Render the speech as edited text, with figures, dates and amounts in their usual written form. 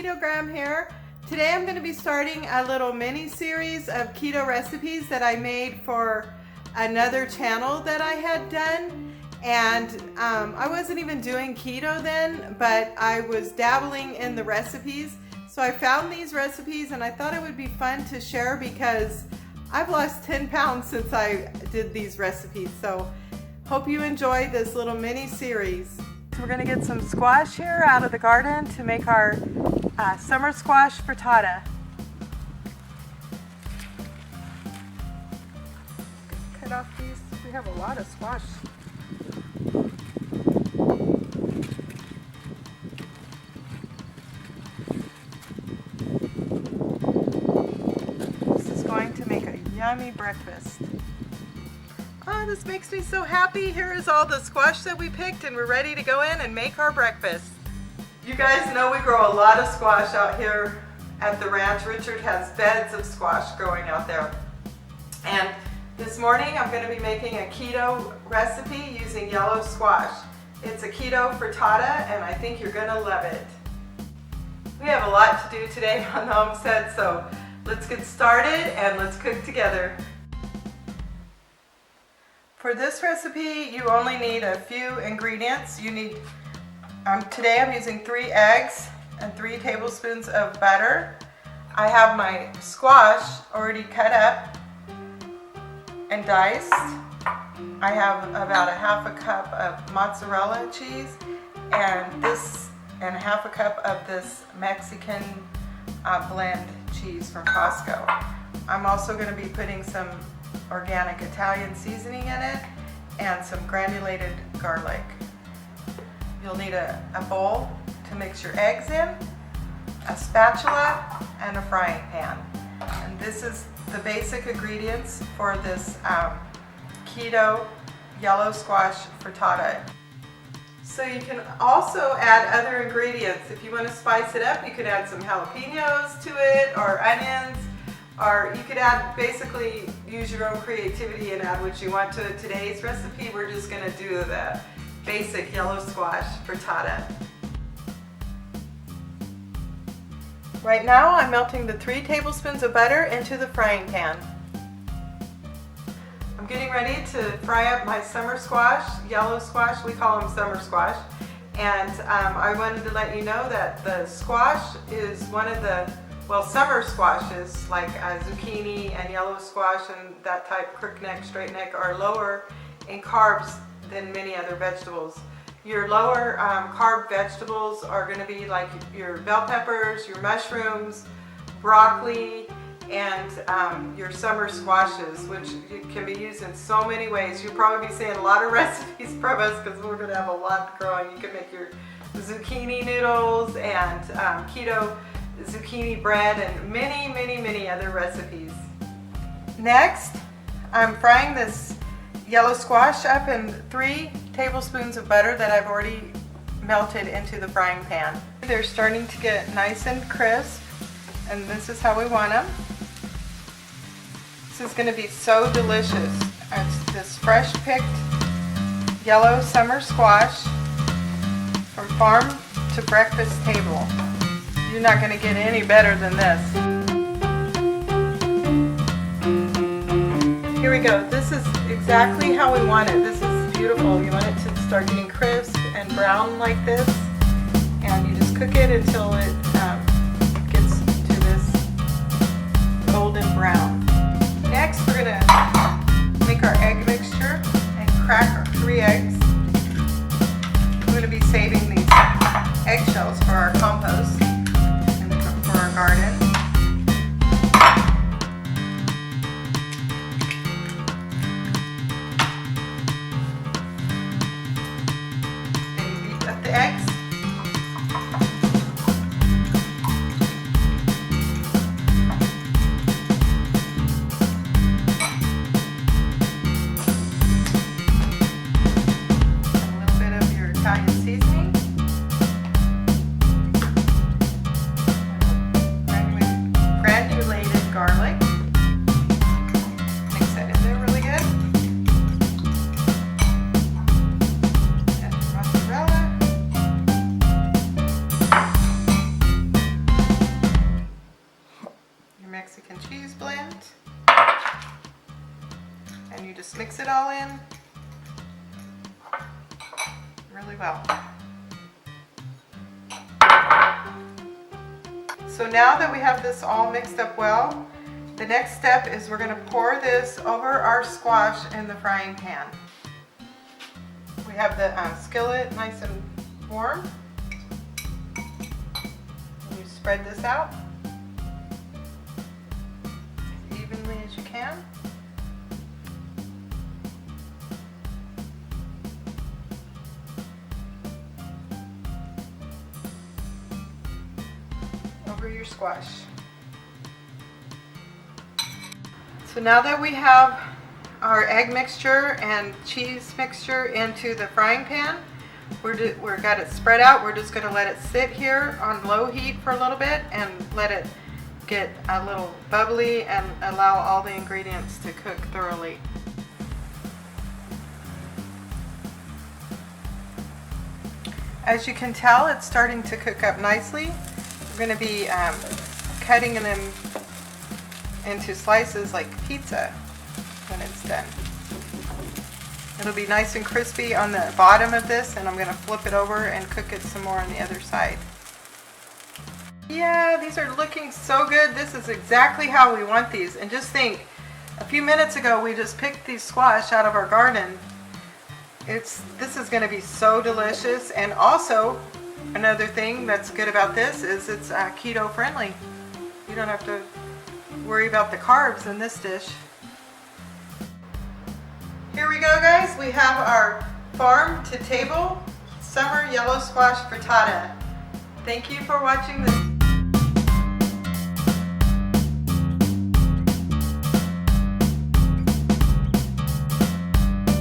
Keto Graham here. Today I'm going to be starting a little mini series of keto recipes that I made for another channel that I had done. And I wasn't even doing keto then, but I was dabbling in the recipes. So I found these recipes and I thought it would be fun to share because I've lost 10 pounds since I did these recipes. So hope you enjoy this little mini series. So we're going to get some squash here out of the garden to make our summer squash frittata. Cut off these. We have a lot of squash. This is going to make a yummy breakfast. Oh, this makes me so happy. Here is all the squash that we picked and we're ready to go in and make our breakfast. You guys know we grow a lot of squash out here at the ranch. Richard has beds of squash growing out there. And this morning I'm going to be making a keto recipe using yellow squash. It's a keto frittata and I think you're going to love it. We have a lot to do today on the homestead, so let's get started and let's cook together. For this recipe, you only need a few ingredients. You need, today I'm using 3 eggs and 3 tablespoons of butter. I have my squash already cut up and diced. I have about a half a cup of mozzarella cheese and half a cup of this Mexican blend cheese from Costco. I'm also going to be putting some organic Italian seasoning in it and some granulated garlic. You'll need a bowl to mix your eggs in, a spatula, and a frying pan. And this is the basic ingredients for this keto yellow squash frittata. So you can also add other ingredients. If you want to spice it up, you could add some jalapenos to it or onions. Or you could add, basically use your own creativity and add what you want to it. Today's recipe, we're just going to do the basic yellow squash frittata. Right now I'm melting the 3 tablespoons of butter into the frying pan. I'm getting ready to fry up my summer squash, yellow squash, we call them summer squash. And I wanted to let you know that the squash is one of the summer squashes like zucchini and yellow squash and that type, crookneck, straight neck, are lower in carbs than many other vegetables. Your lower carb vegetables are going to be like your bell peppers, your mushrooms, broccoli, and your summer squashes, which can be used in so many ways. You'll probably be seeing a lot of recipes from us because we're going to have a lot growing. You can make your zucchini noodles and keto zucchini bread and many other recipes. Next, I'm frying this yellow squash up in 3 tablespoons of butter that I've already melted into the frying pan. They're starting to get nice and crisp, and this is how we want them. This is going to be so delicious. It's this fresh picked yellow summer squash from farm to breakfast table. You're not going to get any better than this. Here we go. This is exactly how we want it. This is beautiful. You want it to start getting crisp and brown like this. And you just cook it until it gets to this golden brown. Next, we're going to make our egg mixture and crack our 3 eggs. We're going to be saving these eggshells for our compost. For our garden. Then you beat up the eggs. A little bit of your Italian seasoning. Granulated garlic. Mix that in there really good. And mozzarella. and cheese blend. And you just mix it all in really well. So now that we have this all mixed up well, the next step is we're going to pour this over our squash in the frying pan. We have the skillet nice and warm. And you spread this out as evenly as you can. Over your squash. So now that we have our egg mixture and cheese mixture into the frying pan, we've got it spread out. We're just going to let it sit here on low heat for a little bit and let it get a little bubbly and allow all the ingredients to cook thoroughly. As you can tell, it's starting to cook up nicely. We're going to be cutting them into slices like pizza when it's done. It'll be nice and crispy on the bottom of this, and I'm going to flip it over and cook it some more on the other side. Yeah, these are looking so good. This is exactly how we want these. And just think, a few minutes ago we just picked these squash out of our garden. This is going to be so delicious. And also, another thing that's good about this is it's keto friendly. You don't have to worry about the carbs in this dish. Here we go, guys. We have our farm to table summer yellow squash frittata. Thank you for watching this.